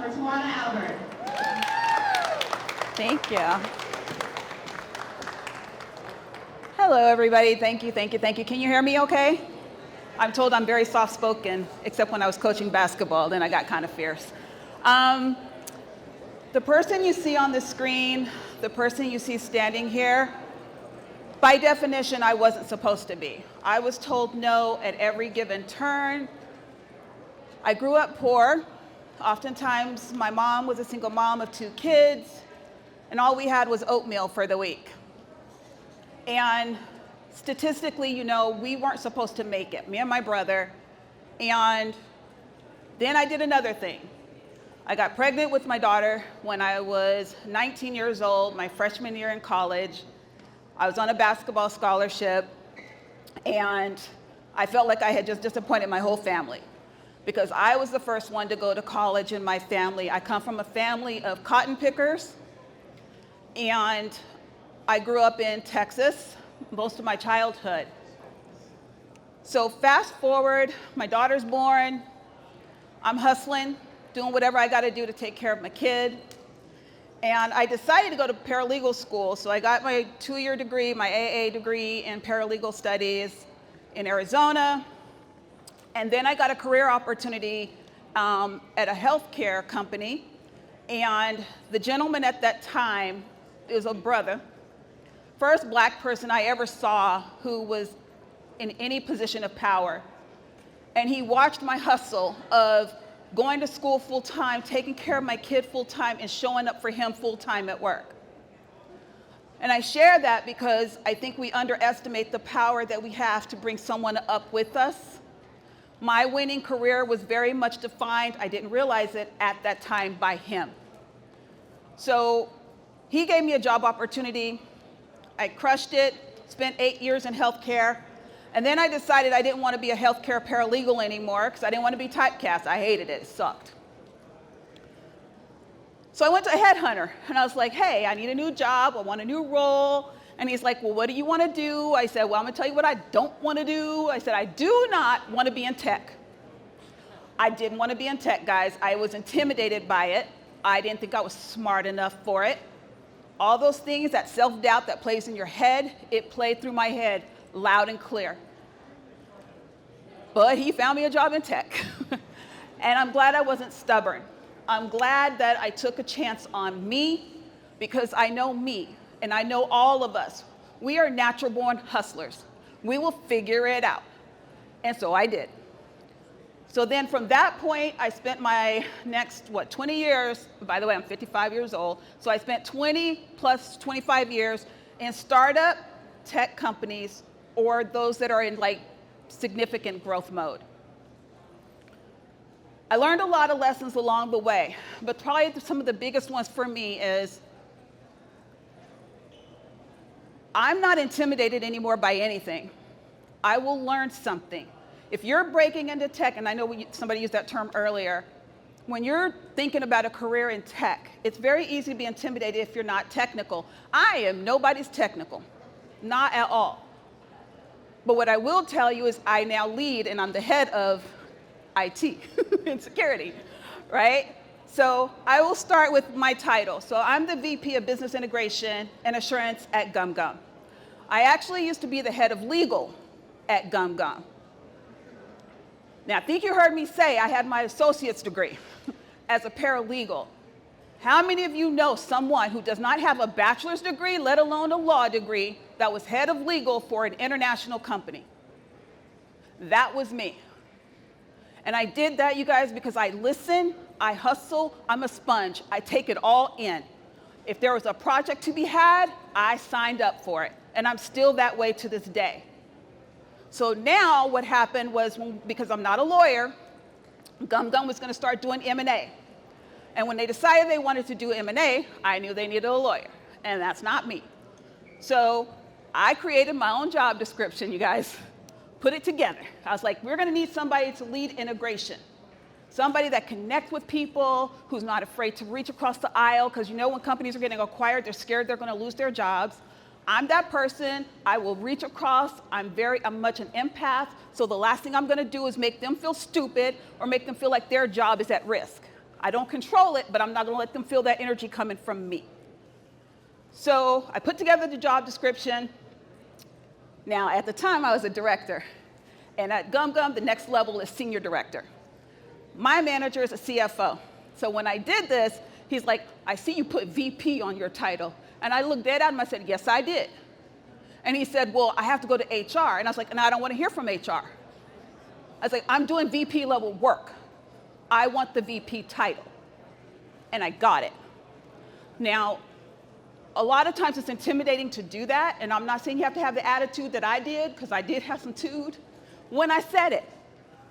for Tawana Albert. Thank you. Hello, everybody. Thank you, thank you, thank you. Can you hear me okay? I'm told I'm very soft-spoken, except when I was coaching basketball, then I got kind of fierce. The person you see on the screen, the person you see standing here, by definition, I wasn't supposed to be. I was told no at every given turn. I grew up poor. Oftentimes, my mom was a single mom of 2 kids, and all we had was oatmeal for the week. And statistically, you know, we weren't supposed to make it, me and my brother. And then I did another thing. I got pregnant with my daughter when I was 19 years old, my freshman year in college. I was on a basketball scholarship, and I felt like I had just disappointed my whole family because I was the first one to go to college in my family. I come from a family of cotton pickers, and I grew up in Texas most of my childhood. So fast forward, my daughter's born, I'm hustling, doing whatever I gotta do to take care of my kid. And I decided to go to paralegal school, so I got my 2-year degree, my AA degree in paralegal studies in Arizona. And then I got a career opportunity at a healthcare company. And the gentleman at that time is a brother, first black person I ever saw who was in any position of power. And he watched my hustle of going to school full-time, taking care of my kid full-time, and showing up for him full-time at work. And I share that because I think we underestimate the power that we have to bring someone up with us. My winning career was very much defined, I didn't realize it at that time, by him. So he gave me a job opportunity. I crushed it, spent 8 years in healthcare. And then I decided I didn't want to be a healthcare paralegal anymore because I didn't want to be typecast. I hated it, it sucked. So I went to a headhunter and I was like, hey, I need a new job, I want a new role. And he's like, well, what do you want to do? I said, well, I'm gonna tell you what I don't want to do. I said, I do not want to be in tech. I didn't want to be in tech, guys. I was intimidated by it. I didn't think I was smart enough for it. All those things, that self-doubt that plays in your head, it played through my head loud and clear. But he found me a job in tech. And I'm glad I wasn't stubborn. I'm glad that I took a chance on me because I know me and I know all of us. We are natural born hustlers. We will figure it out. And so I did. So then from that point, I spent my next, 20 years, by the way, I'm 55 years old, so I spent 20 plus 25 years in startup tech companies or those that are in like significant growth mode. I learned a lot of lessons along the way, but probably some of the biggest ones for me is I'm not intimidated anymore by anything. I will learn something. If you're breaking into tech, and I know somebody used that term earlier, when you're thinking about a career in tech, it's very easy to be intimidated if you're not technical. I am nobody's technical, not at all. But what I will tell you is I now lead and I'm the head of IT and security, right? So I will start with my title. So I'm the VP of Business Integration and Assurance at GumGum. I actually used to be the head of legal at GumGum. Now, I think you heard me say I had my associate's degree as a paralegal. How many of you know someone who does not have a bachelor's degree, let alone a law degree, that was head of legal for an international company? That was me. And I did that, you guys, because I listen, I hustle, I'm a sponge. I take it all in. If there was a project to be had, I signed up for it. And I'm still that way to this day. So now what happened was, because I'm not a lawyer, GumGum was going to start doing M&A. And when they decided they wanted to do M&A, I knew they needed a lawyer. And that's not me. So I created my own job description, you guys. Put it together. I was like, we're going to need somebody to lead integration. Somebody that connects with people, who's not afraid to reach across the aisle, because you know when companies are getting acquired, they're scared they're going to lose their jobs. I'm that person. I will reach across. I'm much an empath. So the last thing I'm going to do is make them feel stupid or make them feel like their job is at risk. I don't control it, but I'm not going to let them feel that energy coming from me. So I put together the job description. Now, at the time, I was a director. And at GumGum, the next level is senior director. My manager is a CFO. So when I did this, he's like, I see you put VP on your title. And I looked dead at him, I said, yes, I did. And he said, well, I have to go to HR. And I was like, no, I don't want to hear from HR. I was like, I'm doing VP level work. I want the VP title. And I got it. Now, a lot of times it's intimidating to do that, and I'm not saying you have to have the attitude that I did, because I did have some tude when I said it.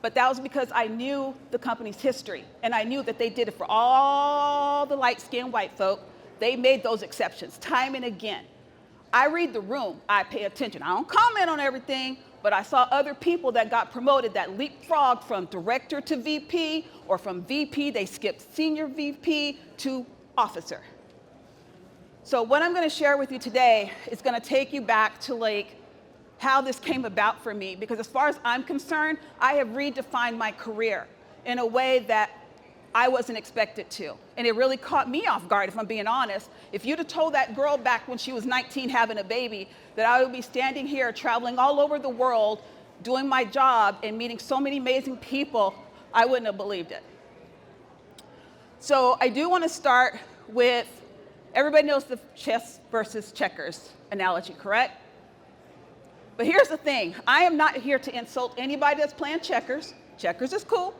But that was because I knew the company's history, and I knew that they did it for all the light-skinned white folk. They made those exceptions time and again. I read the room, I pay attention. I don't comment on everything, but I saw other people that got promoted that leapfrogged from director to VP, or from VP, they skipped senior VP to officer. So what I'm going to share with you today is going to take you back to how this came about for me, because as far as I'm concerned, I have redefined my career in a way that I wasn't expected to. And it really caught me off guard, if I'm being honest. If you'd have told that girl back when she was 19 having a baby that I would be standing here traveling all over the world doing my job and meeting so many amazing people, I wouldn't have believed it. So I do want to start with, everybody knows the chess versus checkers analogy, correct? But here's the thing. I am not here to insult anybody that's playing checkers. Checkers is cool,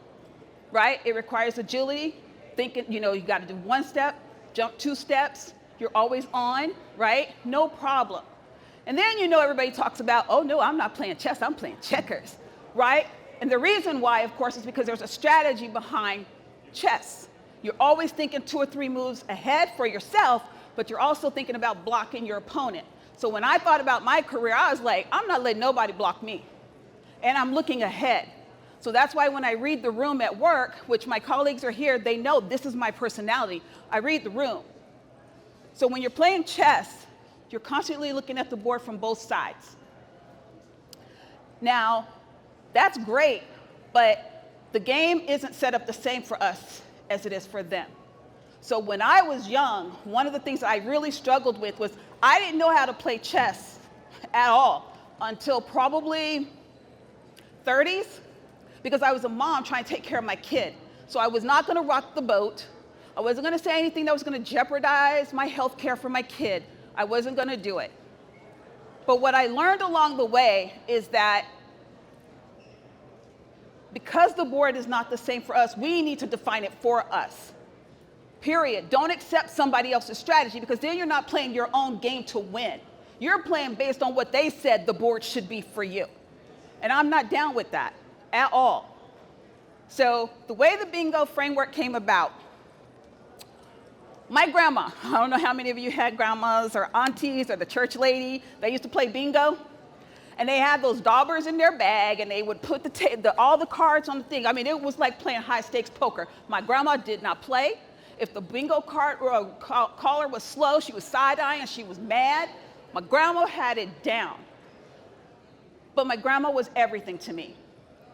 right? It requires agility, thinking, you got to do one step, jump 2 steps. You're always on, right? No problem. And then everybody talks about, oh no, I'm not playing chess, I'm playing checkers, right? And the reason why, of course, is because there's a strategy behind chess. You're always thinking 2 or 3 moves ahead for yourself, but you're also thinking about blocking your opponent. So when I thought about my career, I was like, I'm not letting nobody block me. And I'm looking ahead. So that's why when I read the room at work, which my colleagues are here, they know this is my personality. I read the room. So when you're playing chess, you're constantly looking at the board from both sides. Now, that's great, but the game isn't set up the same for us as it is for them. So when I was young, one of the things I really struggled with was I didn't know how to play chess at all until probably 30s, because I was a mom trying to take care of my kid. So I was not going to rock the boat. I wasn't going to say anything that was going to jeopardize my health care for my kid. I wasn't going to do it. But what I learned along the way is that because the board is not the same for us, we need to define it for us. Period. Don't accept somebody else's strategy, because then you're not playing your own game to win. You're playing based on what they said the board should be for you. And I'm not down with that at all. So the way the bingo framework came about, my grandma, I don't know how many of you had grandmas or aunties or the church lady that used to play bingo. And they had those daubers in their bag, and they would put all the cards on the thing. I mean, it was like playing high-stakes poker. My grandma did not play. If the bingo card or caller was slow, she was side-eyeing, she was mad. My grandma had it down. But my grandma was everything to me.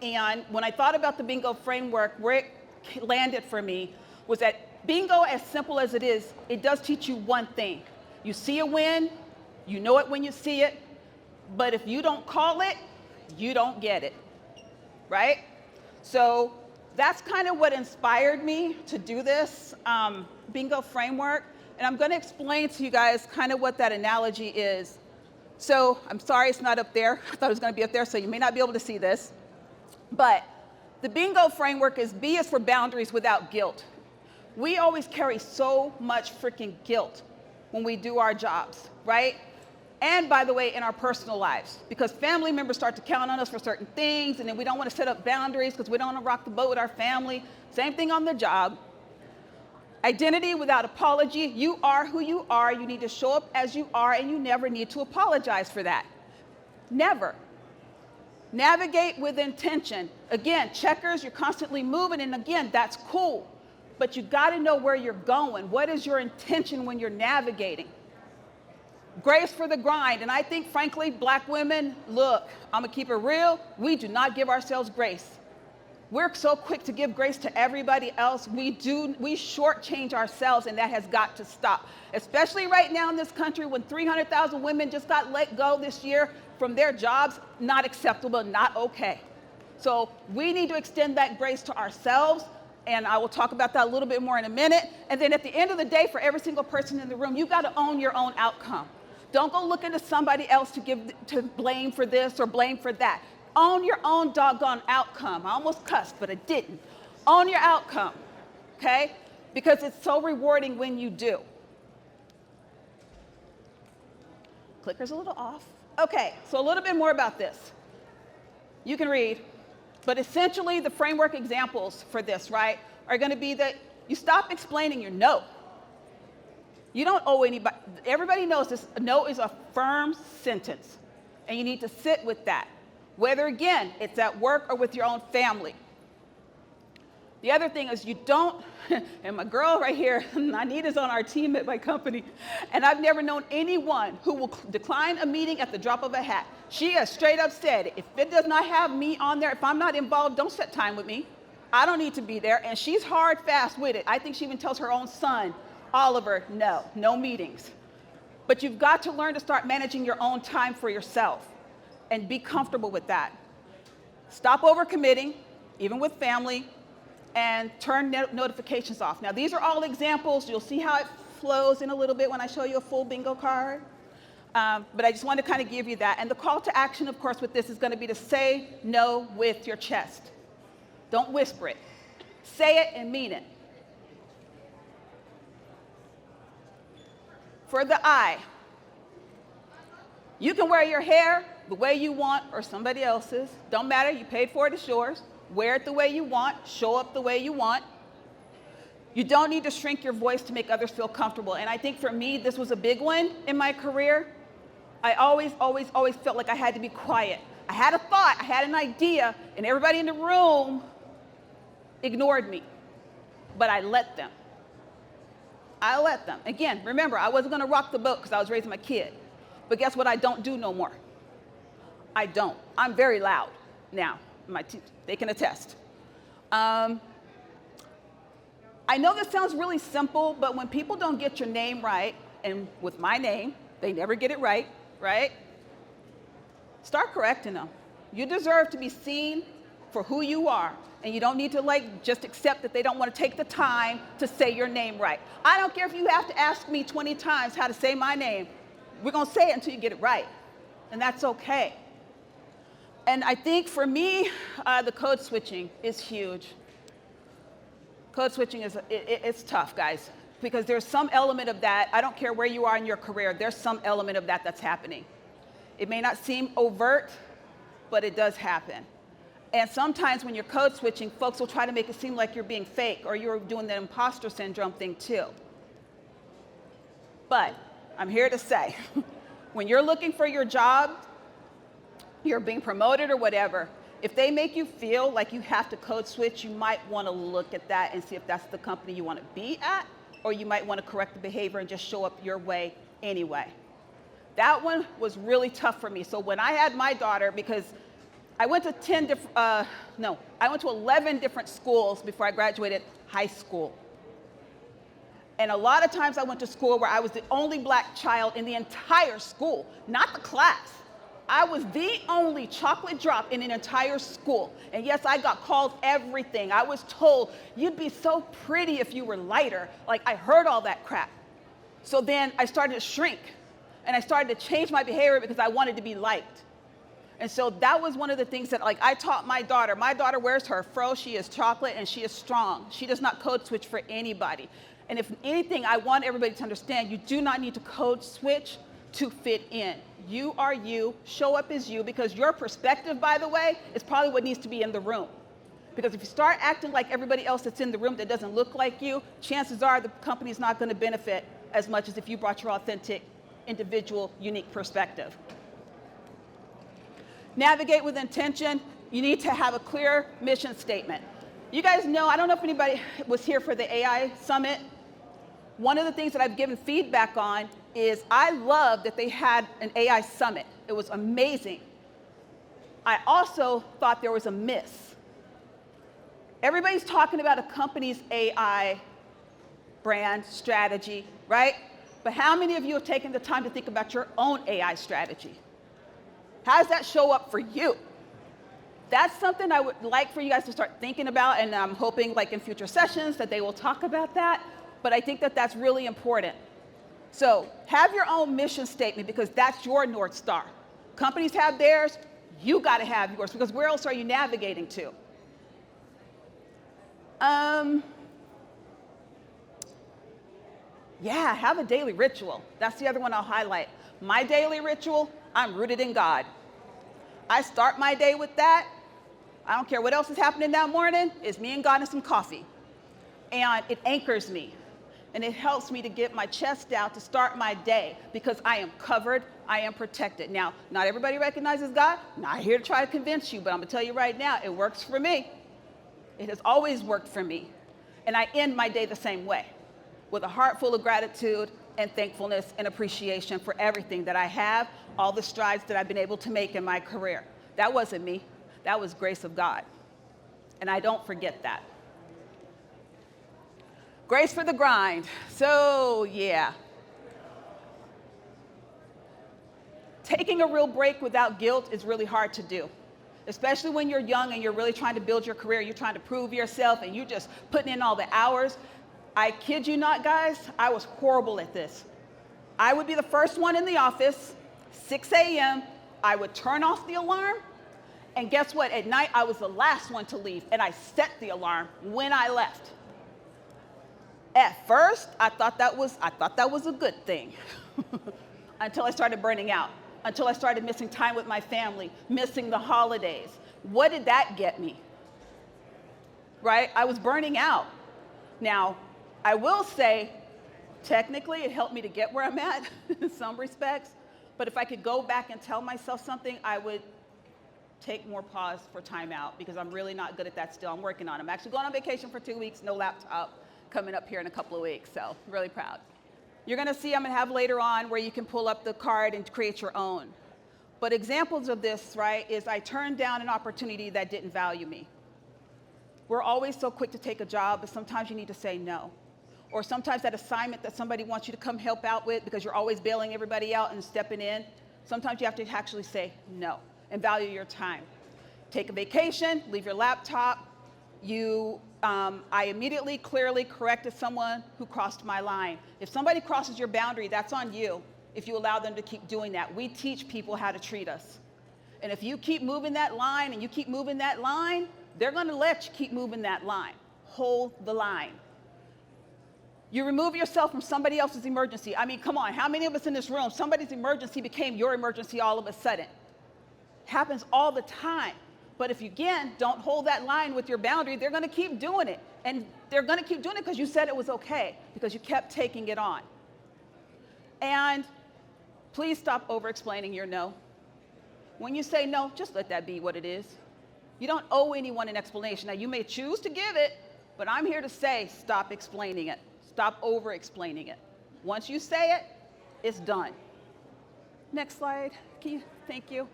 And when I thought about the bingo framework, where it landed for me was that bingo, as simple as it is, it does teach you one thing. You see a win, you know it when you see it, but if you don't call it, you don't get it, right? So that's kind of what inspired me to do this bingo framework. And I'm going to explain to you guys kind of what that analogy is. So I'm sorry it's not up there. I thought it was going to be up there, so you may not be able to see this. But the bingo framework is B is for boundaries without guilt. We always carry so much freaking guilt when we do our jobs, right? And by the way, in our personal lives, because family members start to count on us for certain things, and then we don't want to set up boundaries because we don't want to rock the boat with our family. Same thing on the job. Identity without apology. You are who you are. You need to show up as you are, and you never need to apologize for that. Never. Navigate with intention. Again, checkers, you're constantly moving, and again, that's cool. But you got to know where you're going. What is your intention when you're navigating? Grace for the grind. And I think, frankly, black women, look, I'm going to keep it real. We do not give ourselves grace. We're so quick to give grace to everybody else. We shortchange ourselves, and that has got to stop. Especially right now in this country when 300,000 women just got let go this year from their jobs, not acceptable, not okay. So we need to extend that grace to ourselves, and I will talk about that a little bit more in a minute. And then at the end of the day, for every single person in the room, you've got to own your own outcome. Don't go looking to somebody else to blame for this or blame for that. Own your own doggone outcome. I almost cussed, but I didn't. Own your outcome, okay? Because it's so rewarding when you do. Clicker's a little off. Okay, so a little bit more about this. You can read, but essentially the framework examples for this, right, are going to be that you stop explaining your no. You don't owe anybody. Everybody knows this. A no is a firm sentence, and you need to sit with that. Whether, again, it's at work or with your own family. The other thing is you don't, and my girl right here, Anita's on our team at my company, and I've never known anyone who will decline a meeting at the drop of a hat. She has straight up said, if it does not have me on there, if I'm not involved, don't set time with me. I don't need to be there, and she's hard fast with it. I think she even tells her own son, Oliver, no meetings. But you've got to learn to start managing your own time for yourself. And be comfortable with that. Stop overcommitting, even with family, and turn notifications off. Now, these are all examples. You'll see how it flows in a little bit when I show you a full bingo card. But I just want to kind of give you that. And the call to action, of course, with this is going to be to say no with your chest. Don't whisper it. Say it and mean it. For the I, you can wear your hair the way you want or somebody else's. Don't matter, you paid for it, it's yours. Wear it the way you want, show up the way you want. You don't need to shrink your voice to make others feel comfortable. And I think for me, this was a big one in my career. I always felt like I had to be quiet. I had a thought, I had an idea, and everybody in the room ignored me. But I let them. Again, remember, I wasn't gonna rock the boat because I was raising my kid. But guess what I don't do no more? I don't. I'm very loud now. They can attest. I know this sounds really simple, but when people don't get your name right, and with my name, they never get it right? Start correcting them. You deserve to be seen for who you are, and you don't need to just accept that they don't want to take the time to say your name right. I don't care if you have to ask me 20 times how to say my name. We're going to say it until you get it right, and that's okay. And I think for me, the code switching is huge. Code switching it's tough, guys, because there's some element of that. I don't care where you are in your career, there's some element of that that's happening. It may not seem overt, but it does happen. And sometimes when you're code switching, folks will try to make it seem like you're being fake or you're doing the imposter syndrome thing too. But I'm here to say, when you're looking for your job, you're being promoted or whatever, if they make you feel like you have to code switch, you might want to look at that and see if that's the company you want to be at, or you might want to correct the behavior and just show up your way anyway. That one was really tough for me. So when I had my daughter, because I went to 11 different schools before I graduated high school. And a lot of times I went to school where I was the only black child in the entire school, not the class. I was the only chocolate drop in an entire school. And yes, I got called everything. I was told, you'd be so pretty if you were lighter. I heard all that crap. So then I started to shrink, and I started to change my behavior because I wanted to be liked. And so that was one of the things that I taught my daughter. My daughter wears her fro, she is chocolate, and she is strong. She does not code switch for anybody. And if anything, I want everybody to understand, you do not need to code switch to fit in. You are you, show up as you, because your perspective, by the way, is probably what needs to be in the room. Because if you start acting like everybody else that's in the room that doesn't look like you, chances are the company's not going to benefit as much as if you brought your authentic, individual, unique perspective. Navigate with intention. You need to have a clear mission statement. You guys know, I don't know if anybody was here for the AI Summit. One of the things that I've given feedback on is I love that they had an AI Summit. It was amazing. I also thought there was a miss. Everybody's talking about a company's AI brand strategy, right? But how many of you have taken the time to think about your own AI strategy? How does that show up for you? That's something I would like for you guys to start thinking about, and I'm hoping like in future sessions that they will talk about that, but I think that that's really important. So have your own mission statement because that's your North Star. Companies have theirs, you gotta have yours because where else are you navigating to? Yeah, have a daily ritual. That's the other one I'll highlight. My daily ritual, I'm rooted in God. I start my day with that. I don't care what else is happening that morning. It's me and God and some coffee. And it anchors me. And it helps me to get my chest out to start my day because I am covered, I am protected. Now, not everybody recognizes God. Not here to try to convince you, but I'm gonna tell you right now, it works for me. It has always worked for me. And I end my day the same way, with a heart full of gratitude and thankfulness and appreciation for everything that I have, all the strides that I've been able to make in my career. That wasn't me, that was grace of God. And I don't forget that. Grace for the grind. So, yeah. Taking a real break without guilt is really hard to do, especially when you're young and you're really trying to build your career, you're trying to prove yourself, and you're just putting in all the hours. I kid you not, guys, I was horrible at this. I would be the first one in the office, 6 a.m., I would turn off the alarm, and guess what? At night, I was the last one to leave, and I set the alarm when I left. At first, I thought that was a good thing until I started burning out, until I started missing time with my family, missing the holidays. What did that get me? Right? I was burning out. Now, I will say, technically, it helped me to get where I'm at in some respects, but if I could go back and tell myself something, I would take more pause for time out because I'm really not good at that still. I'm working on it. I'm actually going on vacation for 2 weeks, no laptop, coming up here in a couple of weeks, so I'm really proud. You're gonna see I'm gonna have later on where you can pull up the card and create your own. But examples of this, right, is I turned down an opportunity that didn't value me. We're always so quick to take a job, but sometimes you need to say no. Or sometimes that assignment that somebody wants you to come help out with because you're always bailing everybody out and stepping in, sometimes you have to actually say no and value your time. Take a vacation, leave your laptop. I immediately, clearly corrected someone who crossed my line. If somebody crosses your boundary, that's on you if you allow them to keep doing that. We teach people how to treat us. And if you keep moving that line and you keep moving that line, they're gonna let you keep moving that line. Hold the line. You remove yourself from somebody else's emergency. I mean, come on, how many of us in this room, somebody's emergency became your emergency all of a sudden? Happens all the time. But if you, again, don't hold that line with your boundary, they're gonna keep doing it. And they're gonna keep doing it because you said it was okay, because you kept taking it on. And please stop over-explaining your no. When you say no, just let that be what it is. You don't owe anyone an explanation. Now, you may choose to give it, but I'm here to say, stop explaining it. Stop over-explaining it. Once you say it, it's done. Next slide, thank you.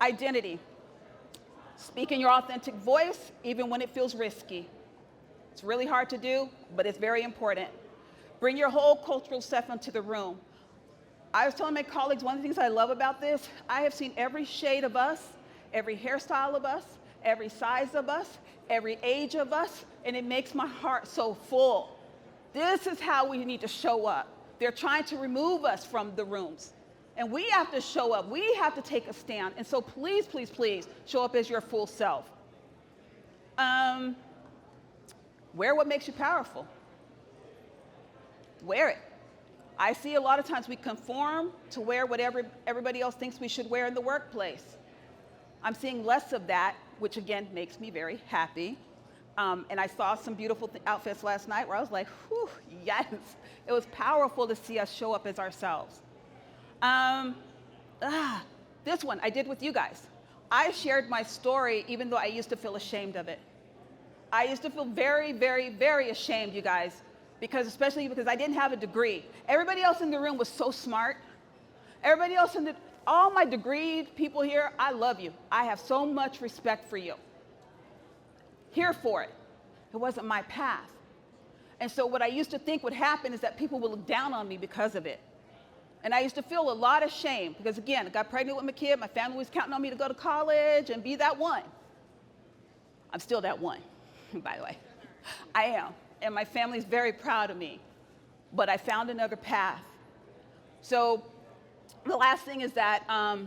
Identity. Speak in your authentic voice, even when it feels risky. It's really hard to do, but it's very important. Bring your whole cultural self into the room. I was telling my colleagues, one of the things I love about this, I have seen every shade of us, every hairstyle of us, every size of us, every age of us, and it makes my heart so full. This is how we need to show up. They're trying to remove us from the rooms. And we have to show up. We have to take a stand. And so please, please, please show up as your full self. Wear what makes you powerful. Wear it. I see a lot of times we conform to wear whatever everybody else thinks we should wear in the workplace. I'm seeing less of that, which again makes me very happy. And I saw some beautiful outfits last night where I was like, whew, yes. It was powerful to see us show up as ourselves. This one I did with you guys. I shared my story even though I used to feel ashamed of it. I used to feel very, very, very ashamed, you guys, especially because I didn't have a degree. Everybody else in the room was so smart. Everybody else all my degreed people here, I love you. I have so much respect for you. here for it. It wasn't my path. And so what I used to think would happen is that people would look down on me because of it. And I used to feel a lot of shame because, again, I got pregnant with my kid. My family was counting on me to go to college and be that one. I'm still that one, by the way. I am. And my family's very proud of me. But I found another path. So the last thing is that a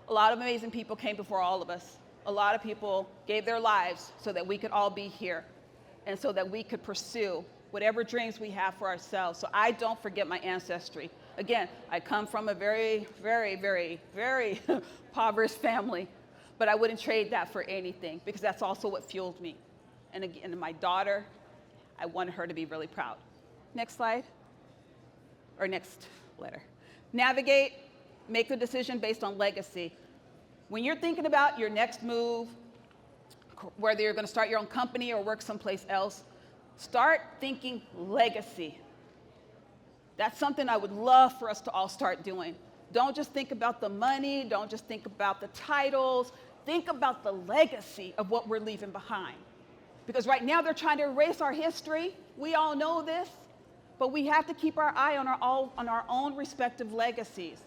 lot of amazing people came before all of us. A lot of people gave their lives so that we could all be here and so that we could pursue whatever dreams we have for ourselves. So I don't forget my ancestry. Again, I come from a very, very, very, very impoverished family, but I wouldn't trade that for anything because that's also what fueled me. And again, my daughter, I wanted her to be really proud. Next slide, or next letter. Navigate, make the decision based on legacy. When you're thinking about your next move, whether you're going to start your own company or work someplace else, start thinking legacy. That's something I would love for us to all start doing. Don't just think about the money, don't just think about the titles, think about the legacy of what we're leaving behind. Because right now they're trying to erase our history. We all know this, but we have to keep our eye on our own respective legacies.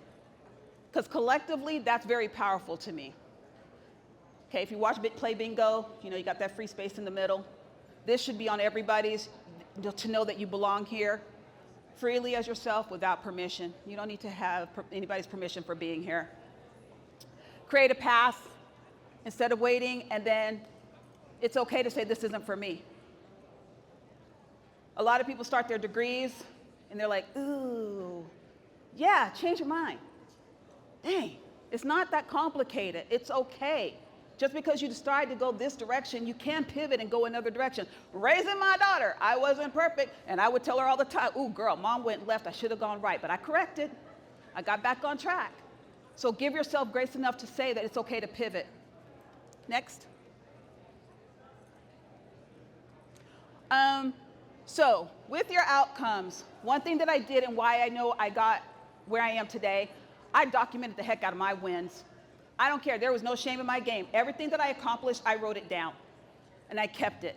Because collectively, that's very powerful to me. Okay, if you watch Play Bingo, you know, you got that free space in the middle. This should be on everybody's to know that you belong here freely as yourself without permission. You don't need to have anybody's permission for being here. Create a path instead of waiting, and then it's okay to say this isn't for me. A lot of people start their degrees and they're like, ooh, yeah, change your mind. Dang, it's not that complicated. It's okay. Just because you decide to go this direction, you can pivot and go another direction. Raising my daughter, I wasn't perfect, and I would tell her all the time, ooh, girl, mom went left, I should have gone right, but I corrected. I got back on track. So give yourself grace enough to say that it's okay to pivot. Next. So with your outcomes, one thing that I did and why I know I got where I am today, I documented the heck out of my wins. I don't care. There was no shame in my game. Everything that I accomplished, I wrote it down, and I kept it.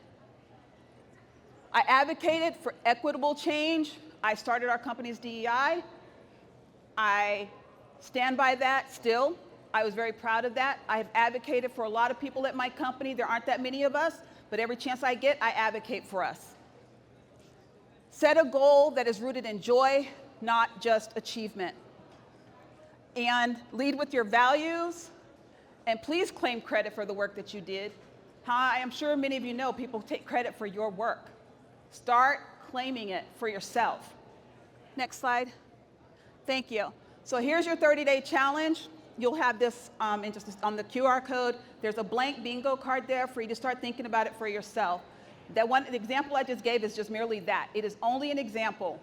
I advocated for equitable change. I started our company's DEI. I stand by that still. I was very proud of that. I have advocated for a lot of people at my company. There aren't that many of us, but every chance I get, I advocate for us. Set a goal that is rooted in joy, not just achievement. And lead with your values, and please claim credit for the work that you did. I am sure many of you know people take credit for your work. Start claiming it for yourself. Next slide. Thank you. So here's your 30-day challenge. You'll have this on the QR code. There's a blank bingo card there for you to start thinking about it for yourself. The example I just gave is just merely that. It is only an example.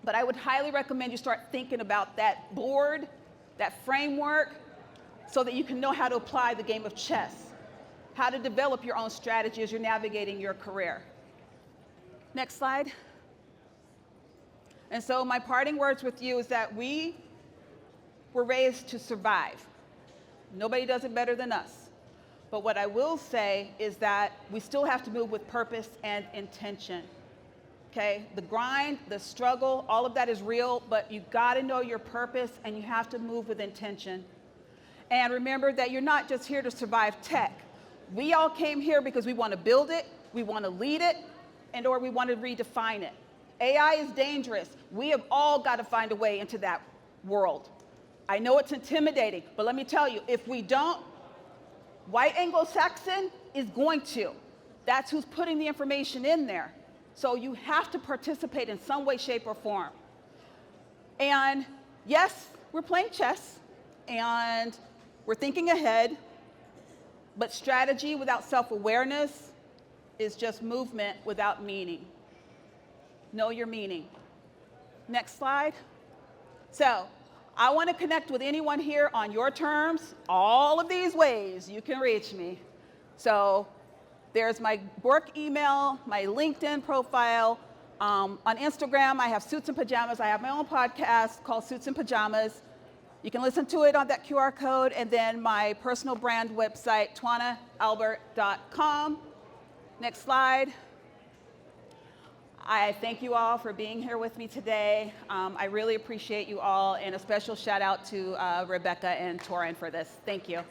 But I would highly recommend you start thinking about that board, that framework, so that you can know how to apply the game of chess, how to develop your own strategy as you're navigating your career. Next slide. And so my parting words with you is that we were raised to survive. Nobody does it better than us. But what I will say is that we still have to move with purpose and intention. Okay, the grind, the struggle, all of that is real, but you gotta know your purpose and you have to move with intention. And remember that you're not just here to survive tech. We all came here because we wanna build it, we wanna lead it, or we wanna redefine it. AI is dangerous. We have all gotta find a way into that world. I know it's intimidating, but let me tell you, if we don't, white Anglo-Saxon is going to. That's who's putting the information in there. So you have to participate in some way, shape, or form. And yes, we're playing chess, and we're thinking ahead, but strategy without self-awareness is just movement without meaning. Know your meaning. Next slide. So I want to connect with anyone here on your terms. All of these ways you can reach me. So there's my work email, my LinkedIn profile. On Instagram, I have Suits and Pajamas. I have my own podcast called Suits and Pajamas. You can listen to it on that QR code, and then my personal brand website, twanaalbert.com. Next slide. I thank you all for being here with me today. I really appreciate you all, and a special shout out to Rebecca and Torin for this. Thank you.